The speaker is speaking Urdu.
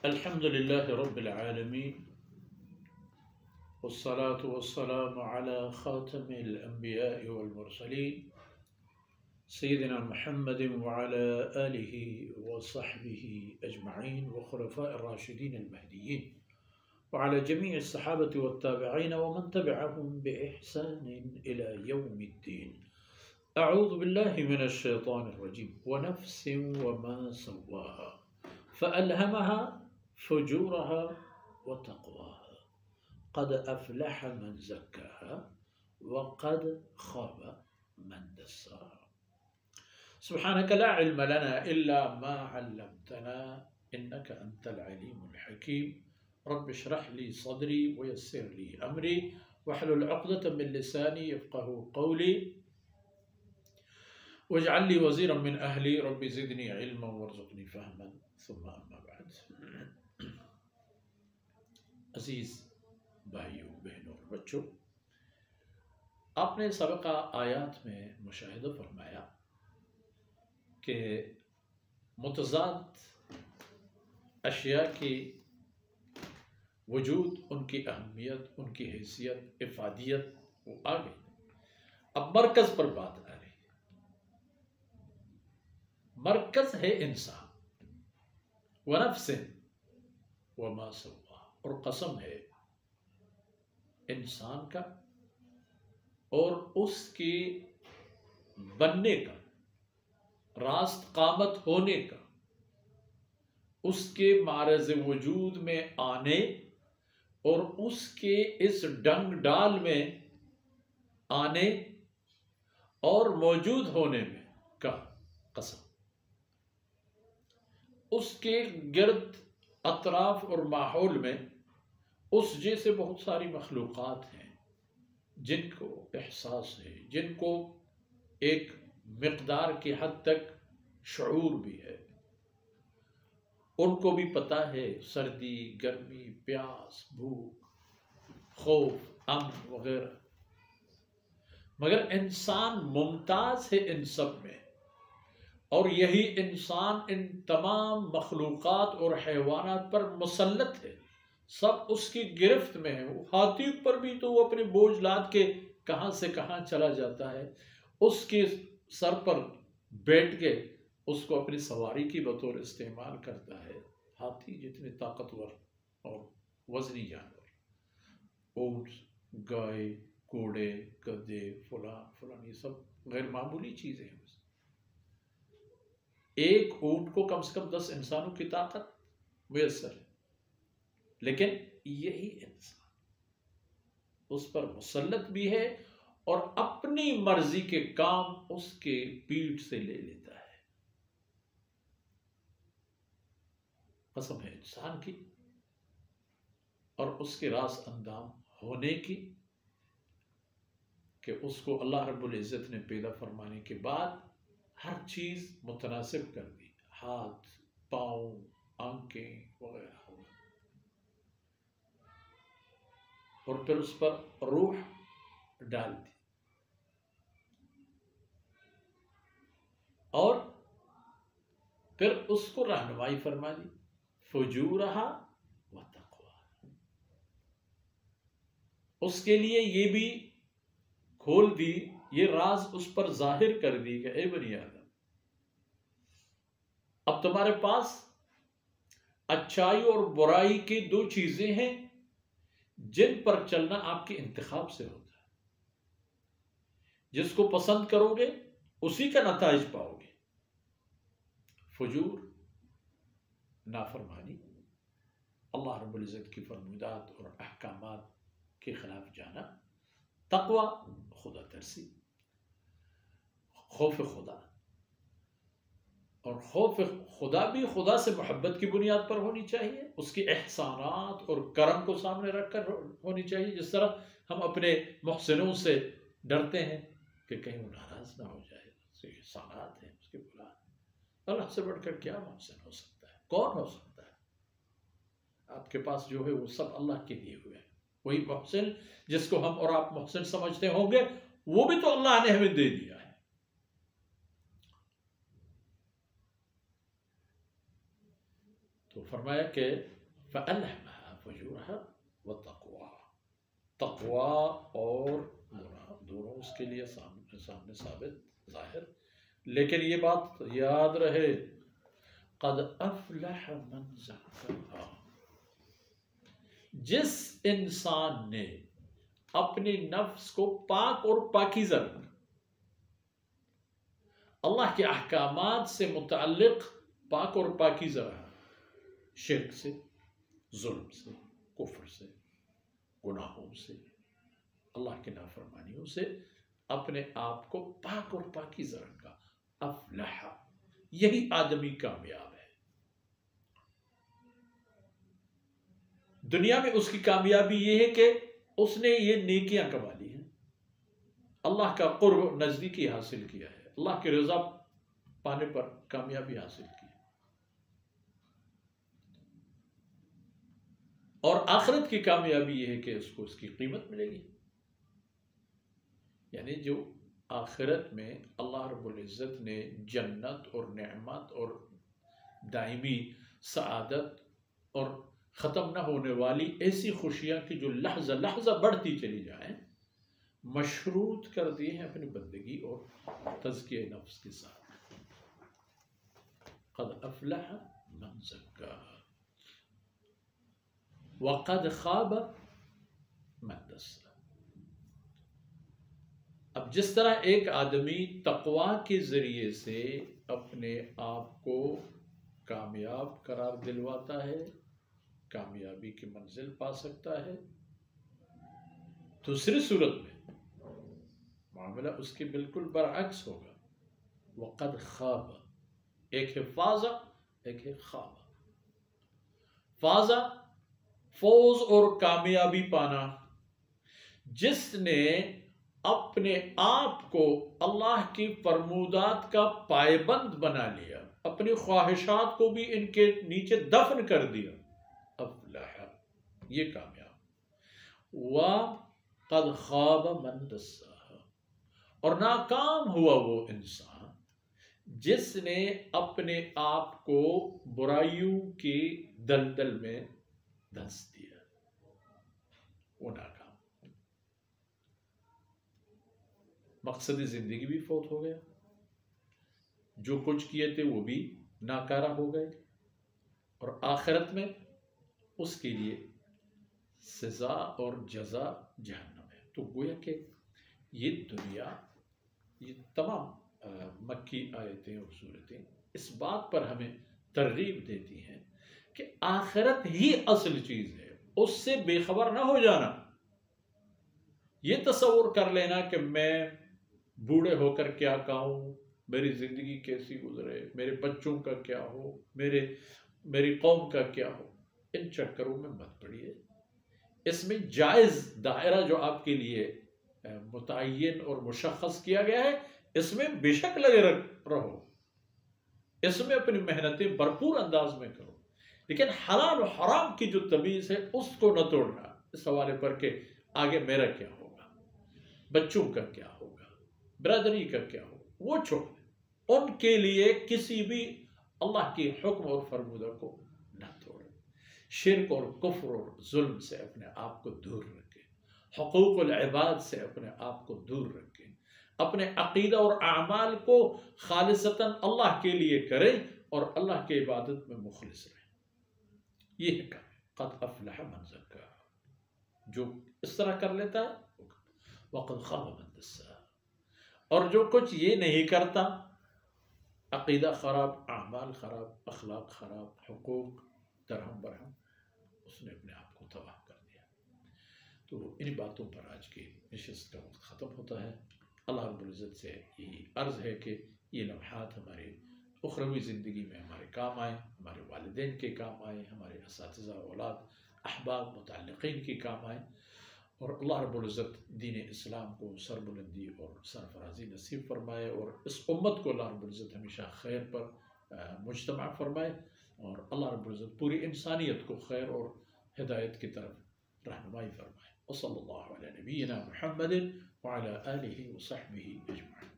الحمد لله رب العالمين والصلاة والسلام على خاتم الأنبياء والمرسلين سيدنا محمد وعلى آله وصحبه أجمعين وخلفاء الراشدين المهديين وعلى جميع الصحابة والتابعين ومن تبعهم بإحسان إلى يوم الدين. أعوذ بالله من الشيطان الرجيم. ونفس وما سواها فألهمها فجورها وتقواها قد أفلح من زكاها وقد خاب من دساها. سبحانك لا علم لنا إلا ما علمتنا إنك أنت العليم الحكيم. رب اشرح لي صدري ويسر لي أمري واحلل عقدة من لساني يفقه قولي واجعل لي وزيرا من أهلي رب زدني علما وارزقني فهما. ثم أما بعد. عزیز بھائیوں بہنوں اور بچوں، آپ نے سابقہ آیات میں مشاہدہ فرمایا کہ متضاد اشیاء کی وجود، ان کی اہمیت، ان کی حیثیت، افادیت وہ آ گئی. اب مرکز پر بات آ رہی ہے. مرکز ہے انسان. وَنَفْسٍ وَمَا سَوَّاهَا، اور قسم ہے انسان کا اور اس کے بننے کا، راست قامت ہونے کا، اس کے معرض وجود میں آنے اور اس کے اس ڈنگ ڈال میں آنے اور موجود ہونے میں کا قسم. اس کے گرد اطراف اور ماحول میں اس جیسے بہت ساری مخلوقات ہیں جن کو احساس ہے، جن کو ایک مقدار کی حد تک شعور بھی ہے. ان کو بھی پتہ ہے سردی، گرمی، پیاس، بھوک، خوف، امن وغیرہ. مگر انسان ممتاز ہے ان سب میں، اور یہی انسان ان تمام مخلوقات اور حیوانات پر مسلط ہے. سب اس کی گرفت میں ہے. وہ ہاتھی پر بھی تو وہ اپنے بوجھ لاد کے کہاں سے کہاں چلا جاتا ہے. اس کے سر پر بیٹھ کے اس کو اپنی سواری کی بطور استعمال کرتا ہے. ہاتھی جتنے طاقتور اور وزنی جانور، اونٹ، گائے، گھوڑے، گدھے، فلاں یہ سب غیر معمولی چیزیں ہیں. ایک اونٹ کو کم سے کم 10 انسانوں کی طاقت میسر ہے، لیکن یہی انسان اس پر مسلط بھی ہے اور اپنی مرضی کے کام اس کے پیٹھ سے لے لیتا ہے. قسم ہے انسان کی اور اس کے راز اندام ہونے کی کہ اس کو اللہ رب العزت نے پیدا فرمانے کے بعد ہر چیز متناسب کر دی. ہاتھ، پاؤں، آنکھیں وغیرہ، اور پھر اس پر روح ڈال دی اور پھر اس کو رہنمائی فرما دی. فجورہا و تقواہا، اس کے لیے یہ بھی کھول دی، یہ راز اس پر ظاہر کر دی کہ اے بنی آدم، اب تمہارے پاس اچھائی اور برائی کی 2 چیزیں ہیں جن پر چلنا آپ کے انتخاب سے ہوتا ہے. جس کو پسند کرو گے اسی کا نتائج پاؤ گے. فجور، نافرمانی، اللہ رب العزت کی فرمودات اور احکامات کے خلاف جانا. تقوی، خدا ترسی، خوف خدا. اور خوف خدا بھی خدا سے محبت کی بنیاد پر ہونی چاہیے، اس کی احسانات اور کرم کو سامنے رکھ کر ہونی چاہیے. جس طرح ہم اپنے محسنوں سے ڈرتے ہیں کہ کہیں وہ ناراض نہ ہو جائے، اس کے احسانات ہیں، اس کے بلا. اللہ سے بڑھ کر کیا محسن ہو سکتا ہے؟ کون ہو سکتا ہے؟ آپ کے پاس جو ہے وہ سب اللہ کے دیے ہوئے ہیں. وہی محسن جس کو ہم اور آپ محسن سمجھتے ہوں گے، وہ بھی تو اللہ نے ہمیں دے دیا ہے. تو فرمایا کہ فَأَلْهَمَهَا فُجُورَهَا وَتَقْوَاهَا، تقوی اور گناہ دونوں اس کے لیے سامنے ثابت ظاہر، لیکن یہ بات یاد رہے قد افلح من زکاہا، جس انسان نے اپنی نفس کو پاک اور پاکیزہ رکھا، اللہ کے احکامات سے متعلق پاک اور پاکیزہ رہا، شرک سے، ظلم سے، کفر سے، گناہوں سے، اللہ کی نافرمانیوں سے اپنے آپ کو پاک اور پاکیزہ رکھا، افلح، یہی آدمی کامیاب ہے۔ دنیا میں اس کی کامیابی یہ ہے کہ اس نے یہ نیکیاں کما لی ہیں، اللہ کا قرب نزدیکی حاصل کیا ہے، اللہ کی رضا پانے پر کامیابی حاصل کی، اور آخرت کی کامیابی یہ ہے کہ اس کو اس کی قیمت ملے گی۔ یعنی جو آخرت میں اللہ رب العزت نے جنت اور نعمت اور دائمی سعادت اور ختم نہ ہونے والی ایسی خوشیاں کی جو لحظہ لحظہ بڑھتی چلی جائیں، مشروط کر دیے ہیں اپنی بندگی اور تزکیہ نفس کے ساتھ۔ قد افلح من زکاہا وقد خاب من دساہا۔ اب جس طرح ایک آدمی تقوی کے ذریعے سے اپنے آپ کو کامیاب قرار دلواتا ہے، کامیابی کی منزل پا سکتا ہے، دوسری صورت میں معاملہ اس کے بالکل برعکس ہوگا، وقد خاب، ایک ہے فازہ، ایک ہے خواب۔ فازہ فوز اور کامیابی پانا، جس نے اپنے آپ کو اللہ کی فرمودات کا پائبند بنا لیا، اپنی خواہشات کو بھی ان کے نیچے دفن کر دیا، افلح، یہ کامیاب۔ وقد خاب من دساہا، اور ناکام ہوا وہ انسان جس نے اپنے آپ کو برائیوں کی دلدل میں دھنس دیا، وہ ناکام، مقصد زندگی بھی فوت ہو گیا، جو کچھ کیے تھے وہ بھی ناکارہ ہو گئے، اور آخرت میں اس کے لیے سزا اور جزا جہنم ہے۔ تو گویا کہ یہ دنیا، یہ تمام مکی آیتیں اور صورتیں اس بات پر ہمیں ترغیب دیتی ہیں کہ آخرت ہی اصل چیز ہے، اس سے بے خبر نہ ہو جانا۔ یہ تصور کر لینا کہ میں بوڑھے ہو کر کیا کہوں، میری زندگی کیسی گزرے، میرے بچوں کا کیا ہو، میری قوم کا کیا ہو، ان چکروں میں مت پڑیے۔ اس میں جائز دائرہ جو آپ کے لیے متعین اور مشخص کیا گیا ہے، اس میں بے شک لگے رہو، اس میں اپنی محنتیں بھرپور انداز میں کرو، لیکن حلال و حرام کی جو تمیز ہے اس کو نہ توڑنا، اس حوالے پر کہ آگے میرا کیا ہوگا، بچوں کا کیا ہوگا، برادری کا کیا ہوگا، وہ چھوڑ دیں، ان کے لیے کسی بھی اللہ کی حکم اور فرمودہ کو نہ توڑیں، شرک اور کفر اور ظلم سے اپنے آپ کو دور رکھیں، حقوق العباد سے اپنے آپ کو دور رکھیں، اپنے عقیدہ اور اعمال کو خالصتاً اللہ کے لیے کریں اور اللہ کی عبادت میں مخلص رہیں۔ یہ ہے قد افلح من زکاہا، جو اس طرح کر لیتا ہے، وقد خاب من دساہا، اور جو کچھ یہ نہیں کرتا، عقیدہ خراب، اعمال خراب، اخلاق خراب، حقوق درہم برہم، اس نے اپنے آپ کو تباہ کر دیا۔ تو ان باتوں پر آج کی نشست کا وقت ختم ہوتا ہے۔ اللہ رب العزت سے یہی عرض ہے کہ یہ لمحات ہمارے اخروی زندگی میں ہمارے کام آئیں، ہمارے والدین کے کام آئیں، ہمارے اساتذہ، اولاد، احباب، متعلقین کے کام آئیں، اور اللہ رب العزت دین اسلام کو سربلندی اور سرفرازی نصیب فرمائے، اور اس امت کو اللہ رب العزت ہمیشہ خیر پر مجتمع فرمائے، اور اللہ رب العزت پوری انسانیت کو خیر اور ہدایت کی طرف رہنمائی فرمائے۔ وصلی اللہ علی نبینا محمد وعلی آلہ وصحبہ اجمعین۔